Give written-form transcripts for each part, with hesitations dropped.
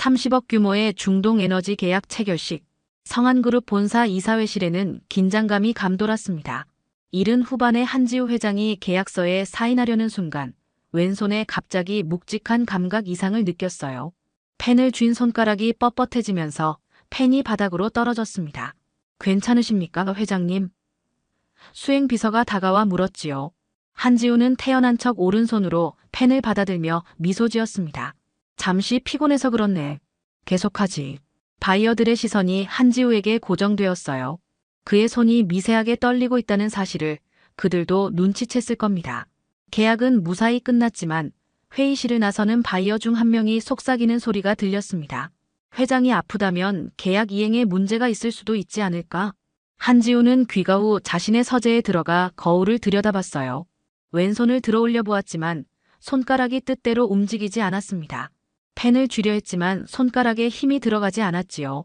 30억 규모의 중동에너지 계약 체결식. 성한그룹 본사 이사회실에는 긴장감이 감돌았습니다. 이른 후반에 한지우 회장이 계약서에 사인하려는 순간 왼손에 갑자기 묵직한 감각 이상을 느꼈어요. 펜을 쥔 손가락이 뻣뻣해지면서 펜이 바닥으로 떨어졌습니다. 괜찮으십니까, 회장님? 수행비서가 다가와 물었지요. 한지우는 태연한 척 오른손으로 펜을 받아들며 미소 지었습니다. 잠시 피곤해서 그렇네. 계속하지. 바이어들의 시선이 한지우에게 고정되었어요. 그의 손이 미세하게 떨리고 있다는 사실을 그들도 눈치챘을 겁니다. 계약은 무사히 끝났지만 회의실을 나서는 바이어 중 한 명이 속삭이는 소리가 들렸습니다. 회장이 아프다면 계약 이행에 문제가 있을 수도 있지 않을까? 한지우는 귀가 후 자신의 서재에 들어가 거울을 들여다봤어요. 왼손을 들어올려 보았지만 손가락이 뜻대로 움직이지 않았습니다. 펜을 쥐려 했지만 손가락에 힘이 들어가지 않았지요.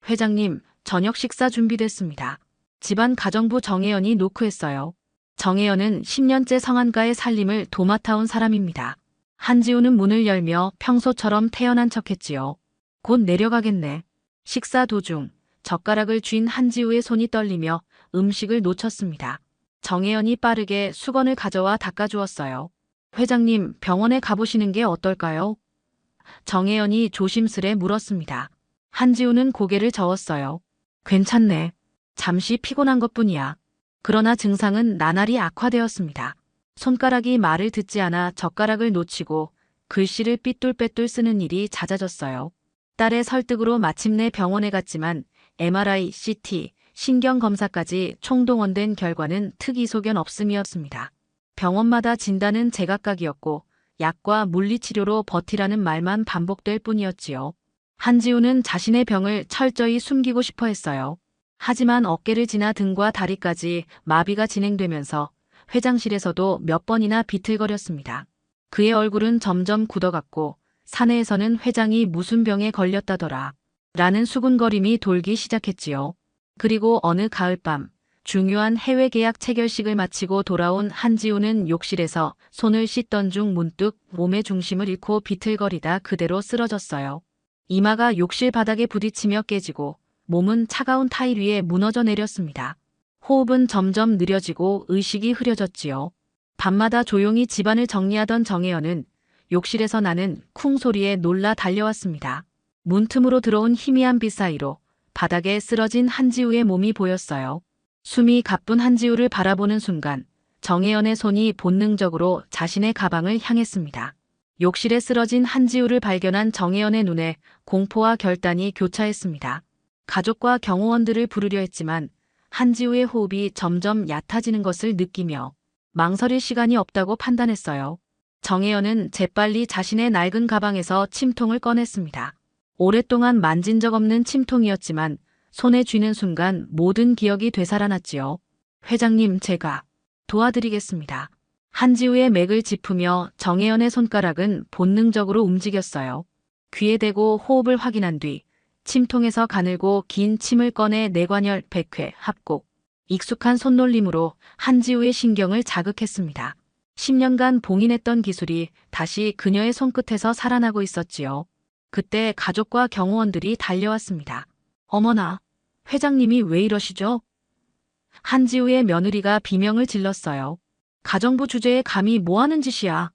회장님, 저녁 식사 준비됐습니다. 집안 가정부 정혜연이 노크했어요. 정혜연은 10년째 성한가의 살림을 도맡아온 사람입니다. 한지우는 문을 열며 평소처럼 태연한 척했지요. 곧 내려가겠네. 식사 도중 젓가락을 쥔 한지우의 손이 떨리며 음식을 놓쳤습니다. 정혜연이 빠르게 수건을 가져와 닦아주었어요. 회장님, 병원에 가보시는 게 어떨까요? 정혜연이 조심스레 물었습니다. 한지우는 고개를 저었어요. 괜찮네. 잠시 피곤한 것뿐이야. 그러나 증상은 나날이 악화되었습니다. 손가락이 말을 듣지 않아 젓가락을 놓치고 글씨를 삐뚤빼뚤 쓰는 일이 잦아졌어요. 딸의 설득으로 마침내 병원에 갔지만 MRI, CT, 신경검사까지 총동원된 결과는 특이소견 없음이었습니다. 병원마다 진단은 제각각이었고 약과 물리치료로 버티라는 말만 반복될 뿐이었지요. 한지우는 자신의 병을 철저히 숨기고 싶어 했어요. 하지만 어깨를 지나 등과 다리까지 마비가 진행되면서 회장실에서도 몇 번이나 비틀거렸습니다. 그의 얼굴은 점점 굳어갔고 사내에서는 회장이 무슨 병에 걸렸다더라 라는 수군거림이 돌기 시작했지요. 그리고 어느 가을밤 중요한 해외 계약 체결식을 마치고 돌아온 한지우는 욕실에서 손을 씻던 중 문득 몸의 중심을 잃고 비틀거리다 그대로 쓰러졌어요. 이마가 욕실 바닥에 부딪히며 깨지고 몸은 차가운 타일 위에 무너져 내렸습니다. 호흡은 점점 느려지고 의식이 흐려졌지요. 밤마다 조용히 집안을 정리하던 정혜연은 욕실에서 나는 쿵 소리에 놀라 달려왔습니다. 문틈으로 들어온 희미한 빛 사이로 바닥에 쓰러진 한지우의 몸이 보였어요. 숨이 가쁜 한지우를 바라보는 순간 정혜연의 손이 본능적으로 자신의 가방을 향했습니다. 욕실에 쓰러진 한지우를 발견한 정혜연의 눈에 공포와 결단이 교차했습니다. 가족과 경호원들을 부르려 했지만 한지우의 호흡이 점점 얕아지는 것을 느끼며 망설일 시간이 없다고 판단했어요. 정혜연은 재빨리 자신의 낡은 가방에서 침통을 꺼냈습니다. 오랫동안 만진 적 없는 침통이었지만 손에 쥐는 순간 모든 기억이 되살아났지요. 회장님, 제가 도와드리겠습니다. 한지우의 맥을 짚으며 정혜연의 손가락은 본능적으로 움직였어요. 귀에 대고 호흡을 확인한 뒤 침통에서 가늘고 긴 침을 꺼내 뇌관열, 백회, 합곡. 익숙한 손놀림으로 한지우의 신경을 자극했습니다. 10년간 봉인했던 기술이 다시 그녀의 손끝에서 살아나고 있었지요. 그때 가족과 경호원들이 달려왔습니다. 어머나, 회장님이 왜 이러시죠? 한지우의 며느리가 비명을 질렀어요. 가정부 주제에 감히 뭐하는 짓이야.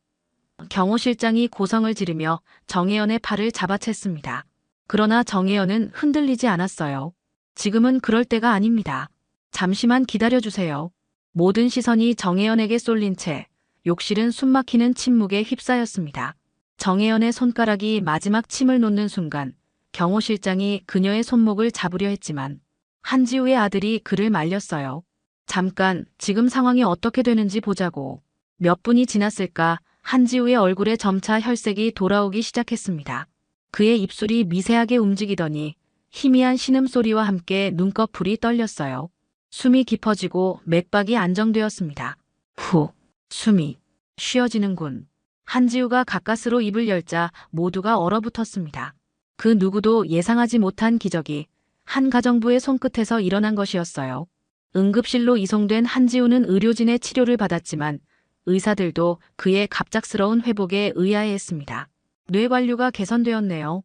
경호실장이 고성을 지르며 정혜연의 팔을 잡아챘습니다. 그러나 정혜연은 흔들리지 않았어요. 지금은 그럴 때가 아닙니다. 잠시만 기다려주세요. 모든 시선이 정혜연에게 쏠린 채 욕실은 숨막히는 침묵에 휩싸였습니다. 정혜연의 손가락이 마지막 침을 놓는 순간 경호실장이 그녀의 손목을 잡으려 했지만 한지우의 아들이 그를 말렸어요. 잠깐, 지금 상황이 어떻게 되는지 보자고. 몇 분이 지났을까 한지우의 얼굴에 점차 혈색이 돌아오기 시작했습니다. 그의 입술이 미세하게 움직이더니 희미한 신음소리와 함께 눈꺼풀이 떨렸어요. 숨이 깊어지고 맥박이 안정되었습니다. 후, 숨이 쉬어지는군. 한지우가 가까스로 입을 열자 모두가 얼어붙었습니다. 그 누구도 예상하지 못한 기적이 한 가정부의 손끝에서 일어난 것이었어요. 응급실로 이송된 한지우는 의료진의 치료를 받았지만 의사들도 그의 갑작스러운 회복에 의아해했습니다. 뇌관류가 개선되었네요.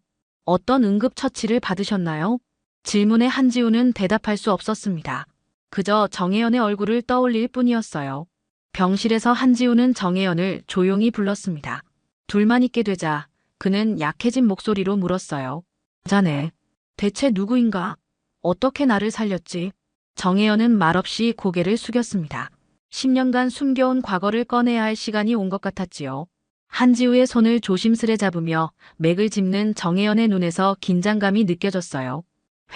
어떤 응급처치를 받으셨나요? 질문에 한지우는 대답할 수 없었습니다. 그저 정혜연의 얼굴을 떠올릴 뿐이었어요. 병실에서 한지우는 정혜연을 조용히 불렀습니다. 둘만 있게 되자 그는 약해진 목소리로 물었어요. 자네, 대체 누구인가? 어떻게 나를 살렸지? 정혜연은 말없이 고개를 숙였습니다. 10년간 숨겨온 과거를 꺼내야 할 시간이 온 것 같았지요. 한지우의 손을 조심스레 잡으며 맥을 짚는 정혜연의 눈에서 긴장감이 느껴졌어요.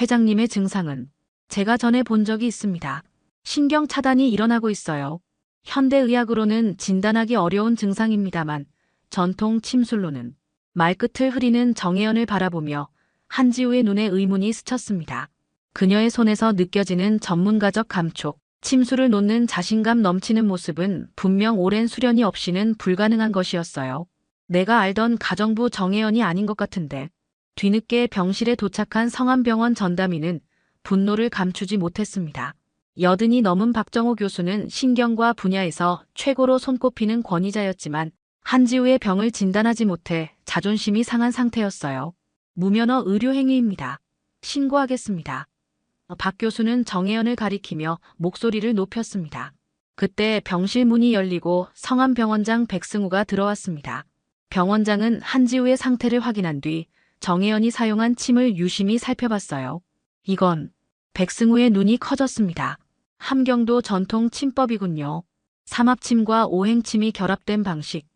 회장님의 증상은 제가 전에 본 적이 있습니다. 신경 차단이 일어나고 있어요. 현대의학으로는 진단하기 어려운 증상입니다만 전통 침술로는 말끝을 흐리는 정혜연을 바라보며 한지우의 눈에 의문이 스쳤습니다. 그녀의 손에서 느껴지는 전문가적 감촉, 침술을 놓는 자신감 넘치는 모습은 분명 오랜 수련이 없이는 불가능한 것이었어요. 내가 알던 가정부 정혜연이 아닌 것 같은데. 뒤늦게 병실에 도착한 성암병원 전담의는 분노를 감추지 못했습니다. 여든이 넘은 박정호 교수는 신경과 분야에서 최고로 손꼽히는 권위자였지만 한지우의 병을 진단하지 못해 자존심이 상한 상태였어요. 무면허 의료행위입니다. 신고하겠습니다. 박 교수는 정혜연을 가리키며 목소리를 높였습니다. 그때 병실 문이 열리고 성암병원장 백승우가 들어왔습니다. 병원장은 한지우의 상태를 확인한 뒤 정혜연이 사용한 침을 유심히 살펴봤어요. 이건 백승우의 눈이 커졌습니다. 함경도 전통 침법이군요. 삼합침과 오행침이 결합된 방식.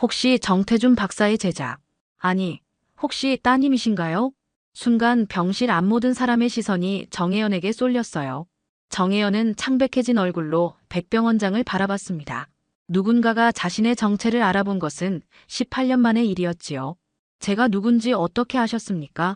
혹시 정태준 박사의 제자? 아니, 혹시 따님이신가요? 순간 병실 안 모든 사람의 시선이 정혜연에게 쏠렸어요. 정혜연은 창백해진 얼굴로 백병원장을 바라봤습니다. 누군가가 자신의 정체를 알아본 것은 18년 만의 일이었지요. 제가 누군지 어떻게 아셨습니까?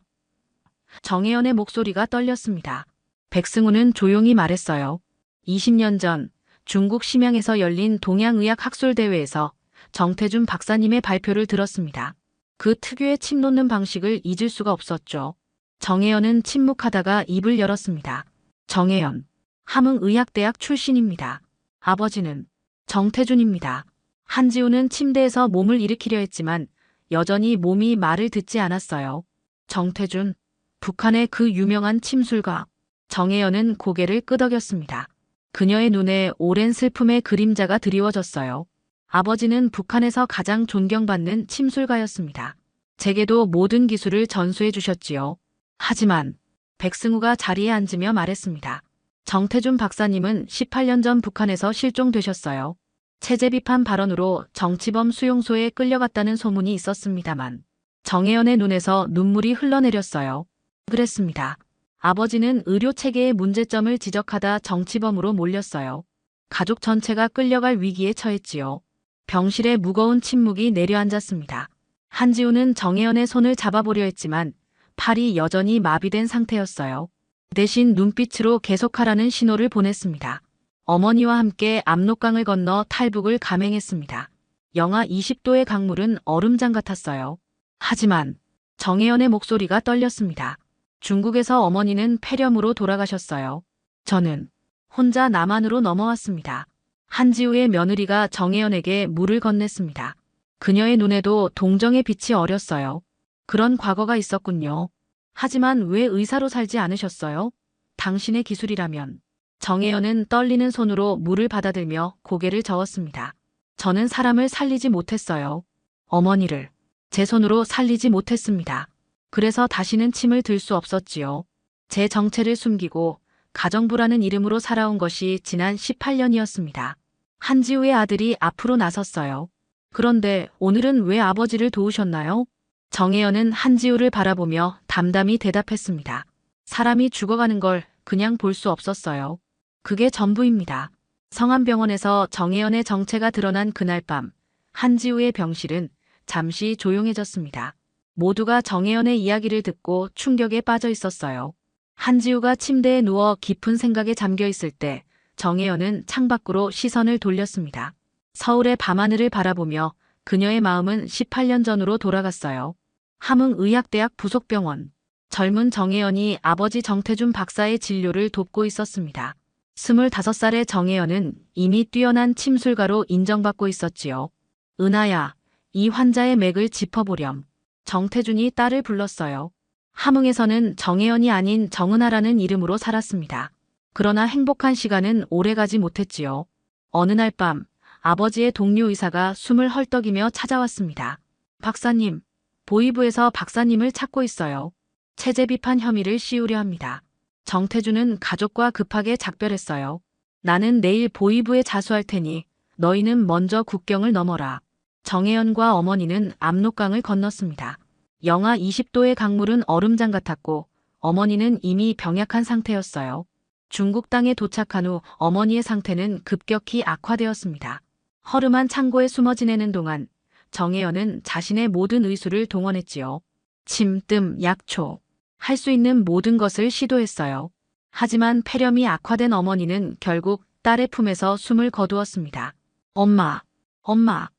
정혜연의 목소리가 떨렸습니다. 백승우는 조용히 말했어요. 20년 전 중국 심양에서 열린 동양의학 학술대회에서 정태준 박사님의 발표를 들었습니다. 그 특유의 침 놓는 방식을 잊을 수가 없었죠. 정혜연은 침묵하다가 입을 열었습니다. 정혜연, 함흥의학대학 출신입니다. 아버지는 정태준입니다. 한지우는 침대에서 몸을 일으키려 했지만 여전히 몸이 말을 듣지 않았어요. 정태준, 북한의 그 유명한 침술가. 정혜연은 고개를 끄덕였습니다. 그녀의 눈에 오랜 슬픔의 그림자가 드리워졌어요. 아버지는 북한에서 가장 존경받는 침술가였습니다. 제게도 모든 기술을 전수해 주셨지요. 하지만 백승우가 자리에 앉으며 말했습니다. 정태준 박사님은 18년 전 북한에서 실종되셨어요. 체제 비판 발언으로 정치범 수용소에 끌려갔다는 소문이 있었습니다만 정혜연의 눈에서 눈물이 흘러내렸어요. 그랬습니다. 아버지는 의료체계의 문제점을 지적하다 정치범으로 몰렸어요. 가족 전체가 끌려갈 위기에 처했지요. 병실에 무거운 침묵이 내려앉았습니다. 한지우는 정혜연의 손을 잡아보려 했지만 팔이 여전히 마비된 상태였어요. 대신 눈빛으로 계속하라는 신호를 보냈습니다. 어머니와 함께 압록강을 건너 탈북을 감행했습니다. 영하 20도의 강물은 얼음장 같았어요. 하지만 정혜연의 목소리가 떨렸습니다. 중국에서 어머니는 폐렴으로 돌아가셨어요. 저는 혼자 남한으로 넘어왔습니다. 한지우의 며느리가 정혜연에게 물을 건넸습니다. 그녀의 눈에도 동정의 빛이 어렸어요. 그런 과거가 있었군요. 하지만 왜 의사로 살지 않으셨어요? 당신의 기술이라면. 정혜연은 떨리는 손으로 물을 받아들며 고개를 저었습니다. 저는 사람을 살리지 못했어요. 어머니를 제 손으로 살리지 못했습니다. 그래서 다시는 침을 들 수 없었지요. 제 정체를 숨기고 가정부라는 이름으로 살아온 것이 지난 18년이었습니다. 한지우의 아들이 앞으로 나섰어요. 그런데 오늘은 왜 아버지를 도우셨나요? 정혜연은 한지우를 바라보며 담담히 대답했습니다. 사람이 죽어가는 걸 그냥 볼 수 없었어요. 그게 전부입니다. 성암병원에서 정혜연의 정체가 드러난 그날 밤, 한지우의 병실은 잠시 조용해졌습니다. 모두가 정혜연의 이야기를 듣고 충격에 빠져 있었어요. 한지우가 침대에 누워 깊은 생각에 잠겨 있을 때 정혜연은 창밖으로 시선을 돌렸습니다. 서울의 밤하늘을 바라보며 그녀의 마음은 18년 전으로 돌아갔어요. 함흥의학대학 부속병원. 젊은 정혜연이 아버지 정태준 박사의 진료를 돕고 있었습니다. 25살의 정혜연은 이미 뛰어난 침술가로 인정받고 있었지요. 은하야, 이 환자의 맥을 짚어보렴. 정태준이 딸을 불렀어요. 함흥에서는 정혜연이 아닌 정은하라는 이름으로 살았습니다. 그러나 행복한 시간은 오래가지 못했지요. 어느 날 밤 아버지의 동료 의사가 숨을 헐떡이며 찾아왔습니다. 박사님, 보이부에서 박사님을 찾고 있어요. 체제 비판 혐의를 씌우려 합니다. 정태주는 가족과 급하게 작별했어요. 나는 내일 보이부에 자수할 테니 너희는 먼저 국경을 넘어라. 정혜연과 어머니는 압록강을 건넜습니다. 영하 20도의 강물은 얼음장 같았고 어머니는 이미 병약한 상태였어요. 중국 땅에 도착한 후 어머니의 상태는 급격히 악화되었습니다. 허름한 창고에 숨어 지내는 동안 정혜연은 자신의 모든 의술을 동원했지요. 침, 뜸, 약초, 할 수 있는 모든 것을 시도했어요. 하지만 폐렴이 악화된 어머니는 결국 딸의 품에서 숨을 거두었습니다. 엄마, 엄마.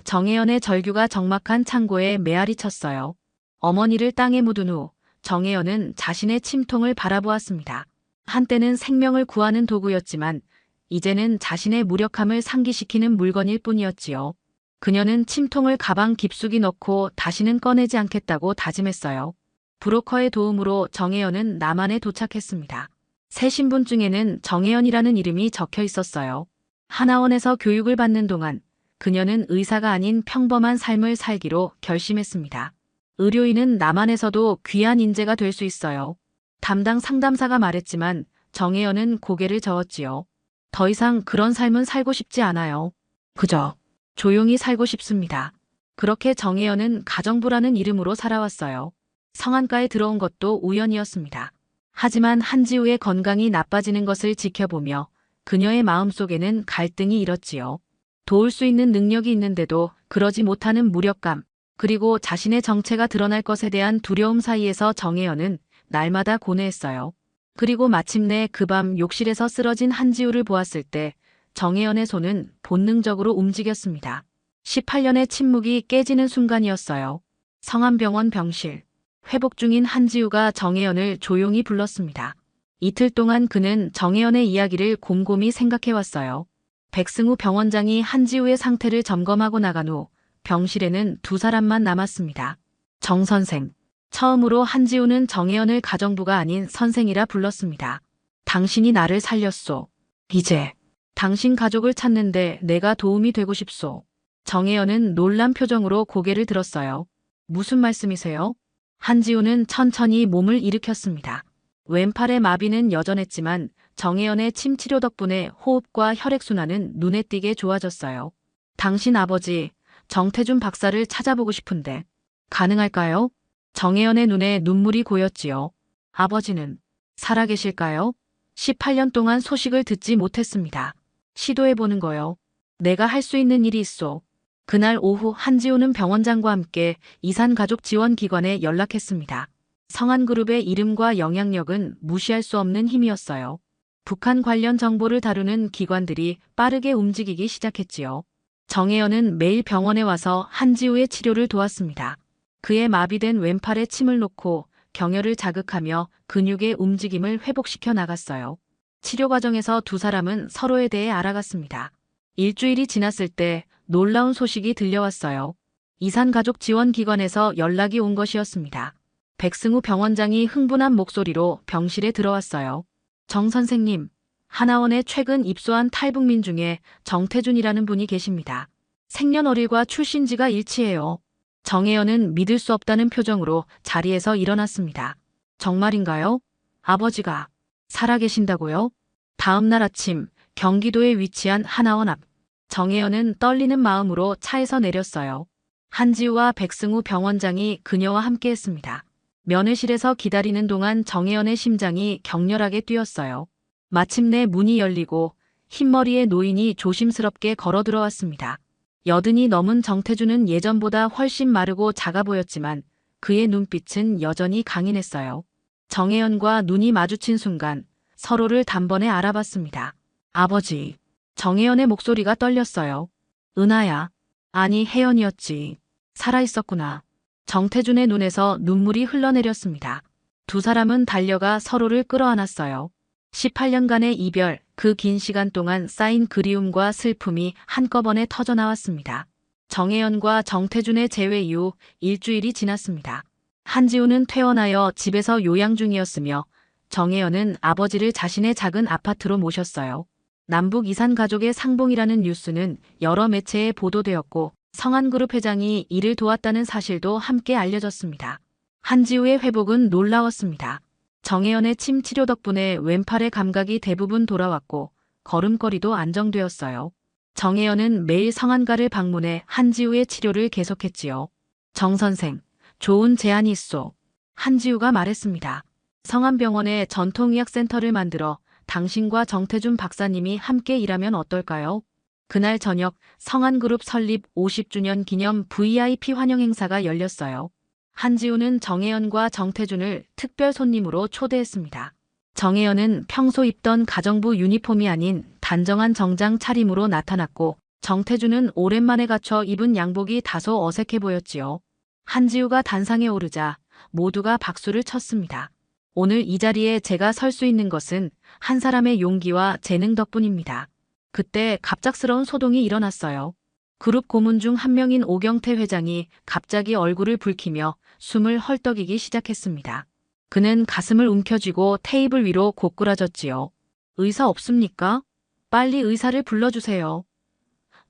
정혜연의 절규가 적막한 창고에 메아리 쳤어요. 어머니를 땅에 묻은 후 정혜연은 자신의 침통을 바라보았습니다. 한때는 생명을 구하는 도구였지만 이제는 자신의 무력함을 상기시키는 물건일 뿐이었지요. 그녀는 침통을 가방 깊숙이 넣고 다시는 꺼내지 않겠다고 다짐했어요. 브로커의 도움으로 정혜연은 남한에 도착했습니다. 새 신분증에는 정혜연이라는 이름이 적혀 있었어요. 하나원에서 교육을 받는 동안 그녀는 의사가 아닌 평범한 삶을 살기로 결심했습니다. 의료인은 남한에서도 귀한 인재가 될 수 있어요. 담당 상담사가 말했지만 정혜연은 고개를 저었지요. 더 이상 그런 삶은 살고 싶지 않아요. 그저 조용히 살고 싶습니다. 그렇게 정혜연은 가정부라는 이름으로 살아왔어요. 성안가에 들어온 것도 우연이었습니다. 하지만 한지우의 건강이 나빠지는 것을 지켜보며 그녀의 마음속에는 갈등이 일었지요. 도울 수 있는 능력이 있는데도 그러지 못하는 무력감, 그리고 자신의 정체가 드러날 것에 대한 두려움 사이에서 정혜연은 날마다 고뇌했어요. 그리고 마침내 그 밤 욕실에서 쓰러진 한지우를 보았을 때 정혜연의 손은 본능적으로 움직였습니다. 18년의 침묵이 깨지는 순간이었어요. 성안병원 병실. 회복 중인 한지우가 정혜연을 조용히 불렀습니다. 이틀 동안 그는 정혜연의 이야기를 곰곰이 생각해왔어요. 백승우 병원장이 한지우의 상태를 점검하고 나간 후 병실에는 두 사람만 남았습니다. 정 선생. 처음으로 한지우는 정혜연을 가정부가 아닌 선생이라 불렀습니다. 당신이 나를 살렸소. 이제 당신 가족을 찾는데 내가 도움이 되고 싶소. 정혜연은 놀란 표정으로 고개를 들었어요. 무슨 말씀이세요? 한지우는 천천히 몸을 일으켰습니다. 왼팔의 마비는 여전했지만 정혜연의 침 치료 덕분에 호흡과 혈액순환은 눈에 띄게 좋아졌어요. 당신 아버지 정태준 박사를 찾아보고 싶은데 가능할까요? 정혜연의 눈에 눈물이 고였지요. 아버지는 살아계실까요? 18년 동안 소식을 듣지 못했습니다. 시도해보는 거요. 내가 할 수 있는 일이 있소. 그날 오후 한지우는 병원장과 함께 이산가족지원기관에 연락했습니다. 성안그룹의 이름과 영향력은 무시할 수 없는 힘이었어요. 북한 관련 정보를 다루는 기관들이 빠르게 움직이기 시작했지요. 정혜연은 매일 병원에 와서 한지우의 치료를 도왔습니다. 그의 마비된 왼팔에 침을 놓고 경혈을 자극하며 근육의 움직임을 회복시켜 나갔어요. 치료 과정에서 두 사람은 서로에 대해 알아갔습니다. 일주일이 지났을 때 놀라운 소식이 들려왔어요. 이산가족지원기관에서 연락이 온 것이었습니다. 백승우 병원장이 흥분한 목소리로 병실에 들어왔어요. 정 선생님, 하나원에 최근 입소한 탈북민 중에 정태준이라는 분이 계십니다. 생년월일과 출신지가 일치해요. 정혜연은 믿을 수 없다는 표정으로 자리에서 일어났습니다. 정말인가요? 아버지가 살아계신다고요? 다음 날 아침 경기도에 위치한 하나원 앞. 정혜연은 떨리는 마음으로 차에서 내렸어요. 한지우와 백승우 병원장이 그녀와 함께했습니다. 면회실에서 기다리는 동안 정혜연의 심장이 격렬하게 뛰었어요. 마침내 문이 열리고 흰머리의 노인이 조심스럽게 걸어 들어왔습니다. 여든이 넘은 정태준은 예전보다 훨씬 마르고 작아 보였지만 그의 눈빛은 여전히 강인했어요. 정혜연과 눈이 마주친 순간 서로를 단번에 알아봤습니다. 아버지. 정혜연의 목소리가 떨렸어요. 은하야. 아니 혜연이었지. 살아있었구나. 정태준의 눈에서 눈물이 흘러내렸습니다. 두 사람은 달려가 서로를 끌어안았어요. 18년간의 이별, 그 긴 시간 동안 쌓인 그리움과 슬픔이 한꺼번에 터져나왔습니다. 정혜연과 정태준의 재회 이후 일주일이 지났습니다. 한지우는 퇴원하여 집에서 요양 중이었으며 정혜연은 아버지를 자신의 작은 아파트로 모셨어요. 남북 이산 가족의 상봉이라는 뉴스는 여러 매체에 보도되었고 성한그룹 회장이 이를 도왔다는 사실도 함께 알려졌습니다. 한지우의 회복은 놀라웠습니다. 정혜연의 침 치료 덕분에 왼팔의 감각이 대부분 돌아왔고 걸음걸이도 안정되었어요. 정혜연은 매일 성한가를 방문해 한지우의 치료를 계속했지요. 정 선생, 좋은 제안이 있소. 한지우가 말했습니다. 성안병원에 전통의학센터를 만들어 당신과 정태준 박사님이 함께 일하면 어떨까요? 그날 저녁 성안그룹 설립 50주년 기념 VIP 환영 행사가 열렸어요. 한지우는 정혜연과 정태준을 특별 손님으로 초대했습니다. 정혜연은 평소 입던 가정부 유니폼이 아닌 단정한 정장 차림으로 나타났고 정태준은 오랜만에 갖춰 입은 양복이 다소 어색해 보였지요. 한지우가 단상에 오르자 모두가 박수를 쳤습니다. 오늘 이 자리에 제가 설 수 있는 것은 한 사람의 용기와 재능 덕분입니다. 그때 갑작스러운 소동이 일어났어요. 그룹 고문 중 한 명인 오경태 회장이 갑자기 얼굴을 붉히며 숨을 헐떡이기 시작했습니다. 그는 가슴을 움켜쥐고 테이블 위로 고꾸라졌지요. 의사 없습니까? 빨리 의사를 불러주세요.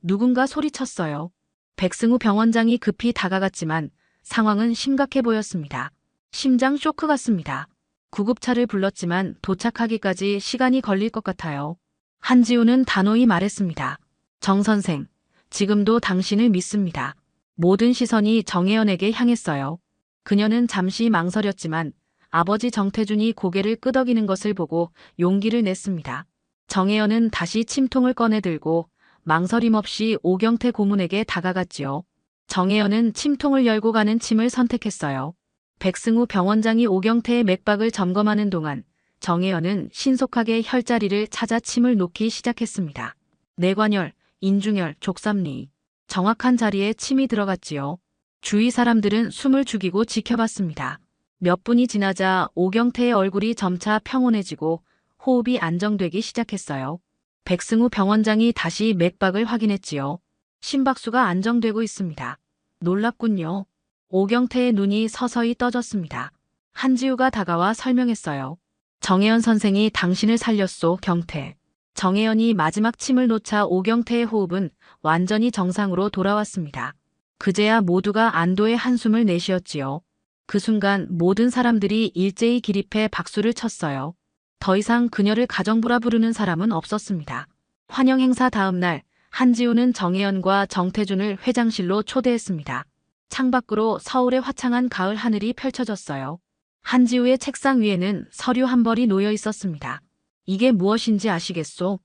누군가 소리쳤어요. 백승우 병원장이 급히 다가갔지만 상황은 심각해 보였습니다. 심장 쇼크 같습니다. 구급차를 불렀지만 도착하기까지 시간이 걸릴 것 같아요. 한지우는 단호히 말했습니다. 정 선생, 지금도 당신을 믿습니다. 모든 시선이 정혜연에게 향했어요. 그녀는 잠시 망설였지만 아버지 정태준이 고개를 끄덕이는 것을 보고 용기를 냈습니다. 정혜연은 다시 침통을 꺼내 들고 망설임 없이 오경태 고문에게 다가갔지요. 정혜연은 침통을 열고 가는 침을 선택했어요. 백승우 병원장이 오경태의 맥박을 점검하는 동안 정혜연은 신속하게 혈자리를 찾아 침을 놓기 시작했습니다. 뇌관열, 인중혈, 족삼리. 정확한 자리에 침이 들어갔지요. 주위 사람들은 숨을 죽이고 지켜봤습니다. 몇 분이 지나자 오경태의 얼굴이 점차 평온해지고 호흡이 안정되기 시작했어요. 백승우 병원장이 다시 맥박을 확인했지요. 심박수가 안정되고 있습니다. 놀랍군요. 오경태의 눈이 서서히 떠졌습니다. 한지우가 다가와 설명했어요. 정혜연 선생이 당신을 살렸소, 경태. 정혜연이 마지막 침을 놓자 오경태의 호흡은 완전히 정상으로 돌아왔습니다. 그제야 모두가 안도의 한숨을 내쉬었지요. 그 순간 모든 사람들이 일제히 기립해 박수를 쳤어요. 더 이상 그녀를 가정부라 부르는 사람은 없었습니다. 환영 행사 다음 날 한지우는 정혜연과 정태준을 회장실로 초대했습니다. 창밖으로 서울의 화창한 가을 하늘이 펼쳐졌어요. 한지우의 책상 위에는 서류 한 벌이 놓여 있었습니다. 이게 무엇인지 아시겠소?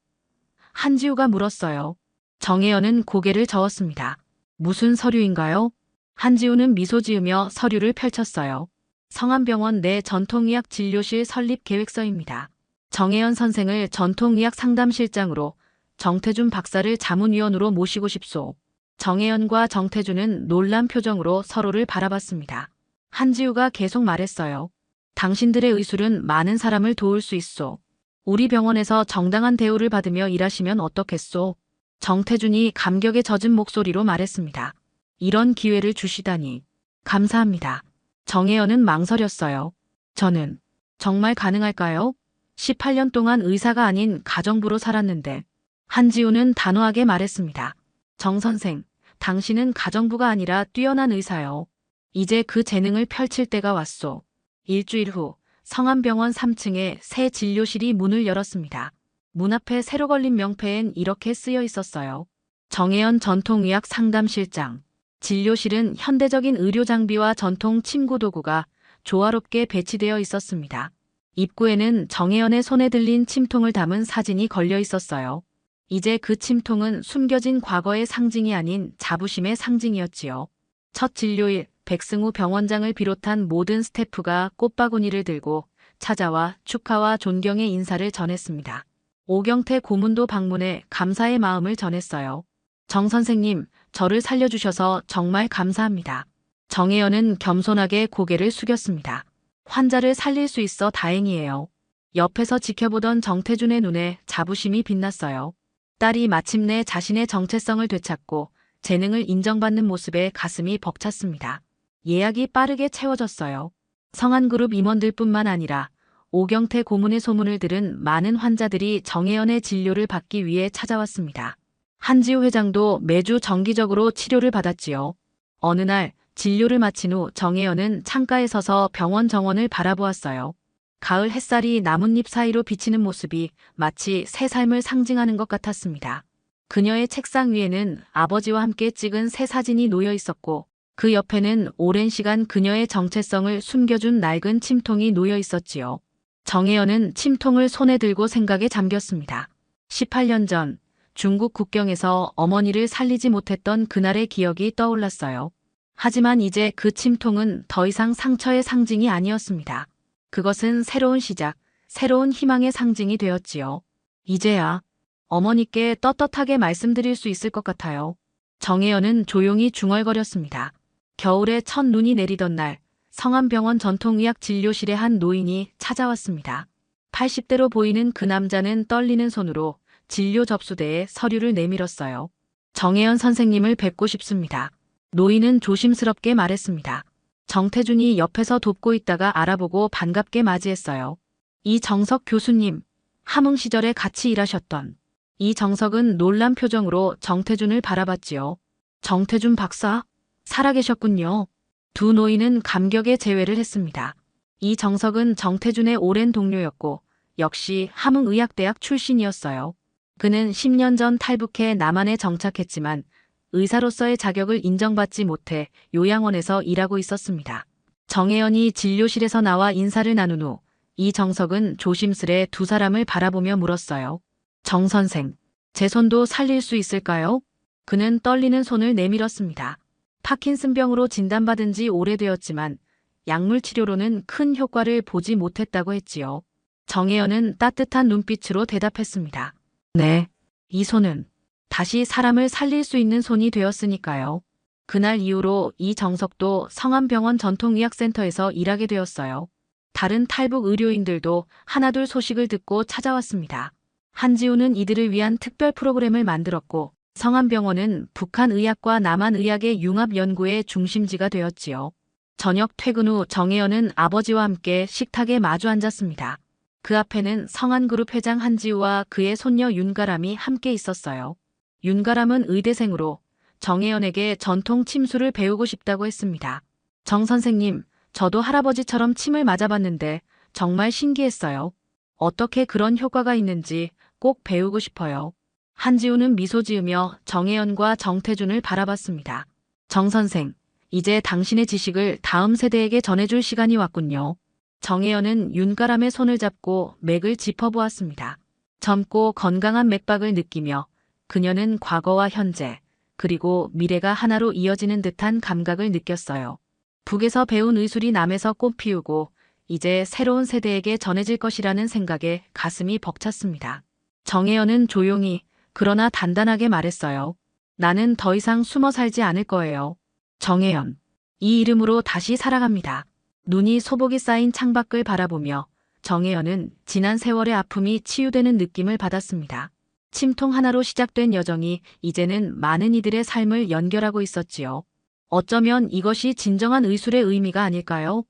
한지우가 물었어요. 정혜연은 고개를 저었습니다. 무슨 서류인가요? 한지우는 미소 지으며 서류를 펼쳤어요. 성안병원 내 전통의학 진료실 설립 계획서입니다. 정혜연 선생을 전통의학 상담실장으로, 정태준 박사를 자문위원으로 모시고 싶소. 정혜연과 정태준은 놀란 표정으로 서로를 바라봤습니다. 한지우가 계속 말했어요. 당신들의 의술은 많은 사람을 도울 수 있소. 우리 병원에서 정당한 대우를 받으며 일하시면 어떻겠소? 정태준이 감격에 젖은 목소리로 말했습니다. 이런 기회를 주시다니. 감사합니다. 정혜연은 망설였어요. 저는 정말 가능할까요? 18년 동안 의사가 아닌 가정부로 살았는데. 한지우는 단호하게 말했습니다. 정 선생, 당신은 가정부가 아니라 뛰어난 의사요. 이제 그 재능을 펼칠 때가 왔소. 일주일 후 성안병원 3층에 새 진료실이 문을 열었습니다. 문 앞에 새로 걸린 명패엔 이렇게 쓰여 있었어요. 정혜연 전통의학 상담실장. 진료실은 현대적인 의료 장비와 전통 침구 도구가 조화롭게 배치되어 있었습니다. 입구에는 정혜연의 손에 들린 침통을 담은 사진이 걸려 있었어요. 이제 그 침통은 숨겨진 과거의 상징이 아닌 자부심의 상징이었지요. 첫 진료일 백승우 병원장을 비롯한 모든 스태프가 꽃바구니를 들고 찾아와 축하와 존경의 인사를 전했습니다. 오경태 고문도 방문해 감사의 마음을 전했어요. 정 선생님, 저를 살려주셔서 정말 감사합니다. 정혜연은 겸손하게 고개를 숙였습니다. 환자를 살릴 수 있어 다행이에요. 옆에서 지켜보던 정태준의 눈에 자부심이 빛났어요. 딸이 마침내 자신의 정체성을 되찾고 재능을 인정받는 모습에 가슴이 벅찼습니다. 예약이 빠르게 채워졌어요. 성한그룹 임원들뿐만 아니라 오경태 고문의 소문을 들은 많은 환자들이 정혜연의 진료를 받기 위해 찾아왔습니다. 한지우 회장도 매주 정기적으로 치료를 받았지요. 어느 날 진료를 마친 후 정혜연은 창가에 서서 병원 정원을 바라보았어요. 가을 햇살이 나뭇잎 사이로 비치는 모습이 마치 새 삶을 상징하는 것 같았습니다. 그녀의 책상 위에는 아버지와 함께 찍은 새 사진이 놓여 있었고 그 옆에는 오랜 시간 그녀의 정체성을 숨겨준 낡은 침통이 놓여 있었지요. 정혜연은 침통을 손에 들고 생각에 잠겼습니다. 18년 전 중국 국경에서 어머니를 살리지 못했던 그날의 기억이 떠올랐어요. 하지만 이제 그 침통은 더 이상 상처의 상징이 아니었습니다. 그것은 새로운 시작, 새로운 희망의 상징이 되었지요. 이제야 어머니께 떳떳하게 말씀드릴 수 있을 것 같아요. 정혜연은 조용히 중얼거렸습니다. 겨울에 첫 눈이 내리던 날 성암병원 전통의학 진료실에 한 노인이 찾아왔습니다. 80대로 보이는 그 남자는 떨리는 손으로 진료 접수대에 서류를 내밀었어요. 정혜연 선생님을 뵙고 싶습니다. 노인은 조심스럽게 말했습니다. 정태준이 옆에서 돕고 있다가 알아보고 반갑게 맞이했어요. 이정석 교수님, 함흥 시절에 같이 일하셨던. 이정석은 놀란 표정으로 정태준을 바라봤지요. 정태준 박사? 살아계셨군요. 두 노인은 감격에 제외를 했습니다. 이정석은 정태준의 오랜 동료였고 역시 함흥의학대학 출신이었어요. 그는 10년 전 탈북해 남한에 정착했지만 의사로서의 자격을 인정받지 못해 요양원에서 일하고 있었습니다. 정혜연이 진료실에서 나와 인사를 나눈 후 이정석은 조심스레 두 사람을 바라보며 물었어요. 정 선생, 제 손도 살릴 수 있을까요? 그는 떨리는 손을 내밀었습니다. 파킨슨병으로 진단받은 지 오래되었지만 약물 치료로는 큰 효과를 보지 못했다고 했지요. 정혜연은 따뜻한 눈빛으로 대답했습니다. 네, 이 손은 다시 사람을 살릴 수 있는 손이 되었으니까요. 그날 이후로 이정석도 성암병원 전통의학센터에서 일하게 되었어요. 다른 탈북 의료인들도 하나둘 소식을 듣고 찾아왔습니다. 한지우는 이들을 위한 특별 프로그램을 만들었고 성암병원은 북한 의학과 남한 의학의 융합 연구의 중심지가 되었지요. 저녁 퇴근 후 정혜연은 아버지와 함께 식탁에 마주 앉았습니다. 그 앞에는 성한그룹 회장 한지우와 그의 손녀 윤가람이 함께 있었어요. 윤가람은 의대생으로 정혜연에게 전통 침수를 배우고 싶다고 했습니다. 정 선생님, 저도 할아버지처럼 침을 맞아봤는데 정말 신기했어요. 어떻게 그런 효과가 있는지 꼭 배우고 싶어요. 한지우는 미소 지으며 정혜연과 정태준을 바라봤습니다. 정 선생, 이제 당신의 지식을 다음 세대에게 전해줄 시간이 왔군요. 정혜연은 윤가람의 손을 잡고 맥을 짚어보았습니다. 젊고 건강한 맥박을 느끼며 그녀는 과거와 현재, 그리고 미래가 하나로 이어지는 듯한 감각을 느꼈어요. 북에서 배운 의술이 남에서 꽃피우고 이제 새로운 세대에게 전해질 것이라는 생각에 가슴이 벅찼습니다. 정혜연은 조용히 그러나 단단하게 말했어요. 나는 더 이상 숨어 살지 않을 거예요. 정혜연. 이 이름으로 다시 살아갑니다. 눈이 소복이 쌓인 창밖을 바라보며 정혜연은 지난 세월의 아픔이 치유되는 느낌을 받았습니다. 침통 하나로 시작된 여정이 이제는 많은 이들의 삶을 연결하고 있었지요. 어쩌면 이것이 진정한 의술의 의미가 아닐까요?